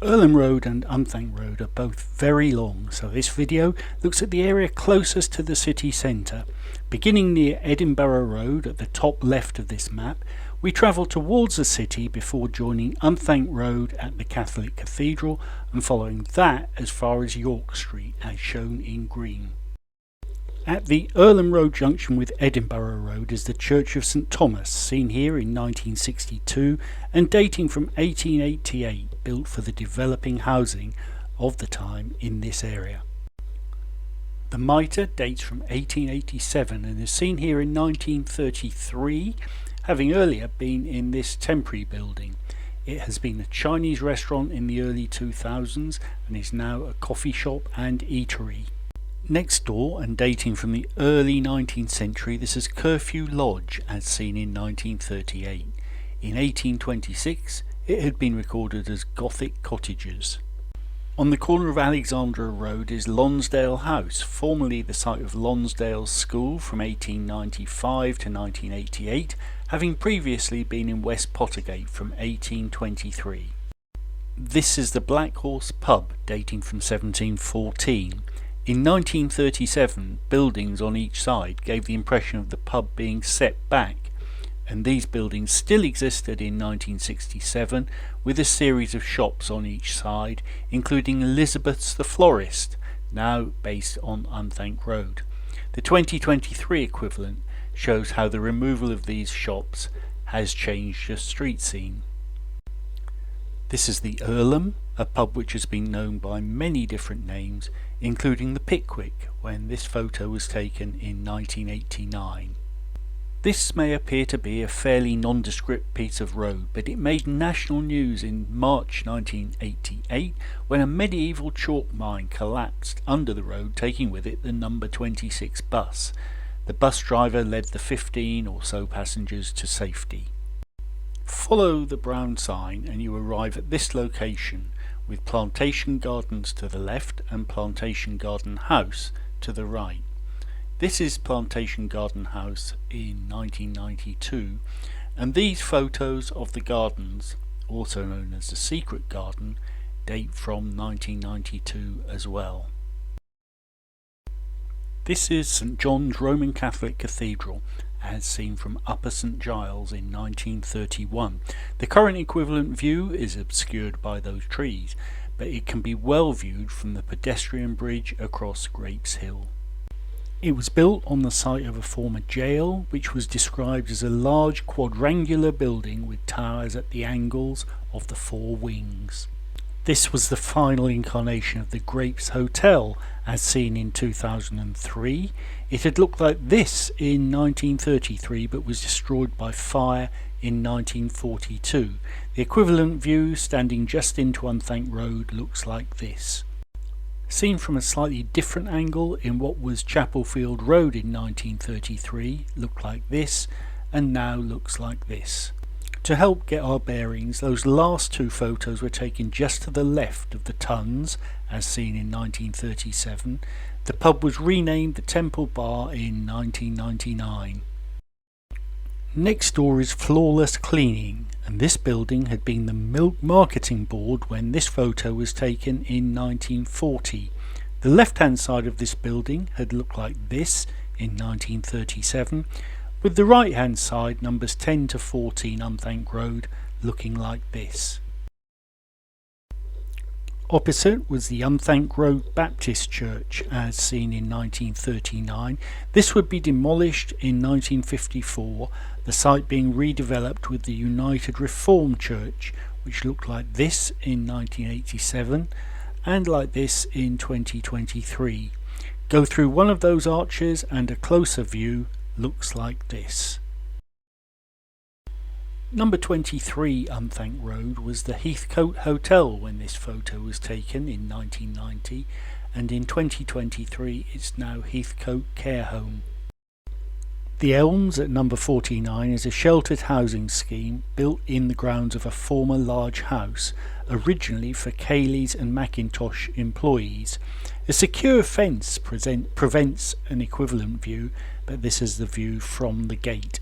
Earlham Road and Unthank Road are both very long, so this video looks at the area closest to the city centre. Beginning near Edinburgh Road at the top left of this map, we travel towards the city before joining Unthank Road at the Catholic Cathedral and following that as far as York Street as shown in green. At the Earlham Road junction with Edinburgh Road is the Church of St Thomas, seen here in 1962 and dating from 1888, built for the developing housing of the time in this area. The mitre dates from 1887 and is seen here in 1933, having earlier been in this temporary building. It has been a Chinese restaurant in the early 2000s and is now a coffee shop and eatery. Next door, and dating from the early 19th century, this is Curfew Lodge as seen in 1938. In 1826 it had been recorded as Gothic cottages. On the corner of Alexandra Road is Lonsdale House, formerly the site of Lonsdale School from 1895 to 1988, having previously been in West Pottergate from 1823. This is the Black Horse pub, dating from 1714. In 1937, buildings on each side gave the impression of the pub being set back, and these buildings still existed in 1967 with a series of shops on each side, including Elizabeth's the Florist, now based on Unthank Road. The 2023 equivalent shows how the removal of these shops has changed the street scene. This is the Earlham, a pub which has been known by many different names, including the Pickwick, when this photo was taken in 1989. This may appear to be a fairly nondescript piece of road, but it made national news in March 1988 when a medieval chalk mine collapsed under the road, taking with it the number 26 bus. The bus driver led the 15 or so passengers to safety. Follow the brown sign and you arrive at this location, with Plantation Gardens to the left and Plantation Garden House to the right. This is Plantation Garden House in 1992, and these photos of the gardens, also known as the Secret Garden, date from 1992 as well. This is St John's Roman Catholic Cathedral, as seen from Upper St Giles in 1931. The current equivalent view is obscured by those trees, but it can be well viewed from the pedestrian bridge across Grapes Hill. It was built on the site of a former jail, which was described as a large quadrangular building with towers at the angles of the four wings. This was the final incarnation of the Grapes Hotel, as seen in 2003. It had looked like this in 1933 but was destroyed by fire in 1942. The equivalent view, standing just into Unthank Road, looks like this. Seen from a slightly different angle in what was Chapelfield Road in 1933, looked like this, and now looks like this. To help get our bearings, those last two photos were taken just to the left of the Tons, as seen in 1937. The pub was renamed the Temple Bar in 1999. Next door is Flawless Cleaning, and this building had been the Milk Marketing Board when this photo was taken in 1940. The left hand side of this building had looked like this in 1937, with the right hand side, numbers 10 to 14 Unthank Road, looking like this. Opposite was the Unthank Road Baptist Church, as seen in 1939. This would be demolished in 1954, the site being redeveloped with the United Reformed Church, which looked like this in 1987 and like this in 2023. Go through one of those arches and a closer view looks like this. Number 23 Unthank Road was the Heathcote Hotel when this photo was taken in 1990, and in 2023 it's now Heathcote Care Home. The Elms at number 49 is a sheltered housing scheme built in the grounds of a former large house, originally for Cayley's and Macintosh employees. A secure fence prevents an equivalent view, but this is the view from the gate.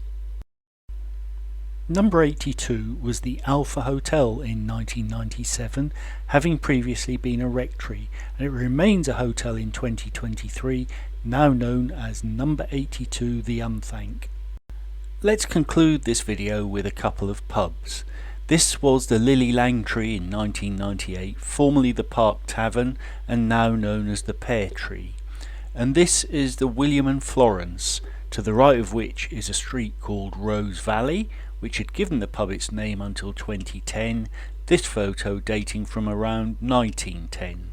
Number 82 was the Alpha Hotel in 1997, having previously been a rectory, and it remains a hotel in 2023, now known as Number 82 the Unthank. Let's conclude this video with a couple of pubs. This was the Lily Langtree in 1998, formerly the Park Tavern and now known as the Pear Tree. And this is the William and Florence, to the right of which is a street called Rose Valley, which had given the pub its name until 2010, this photo dating from around 1910.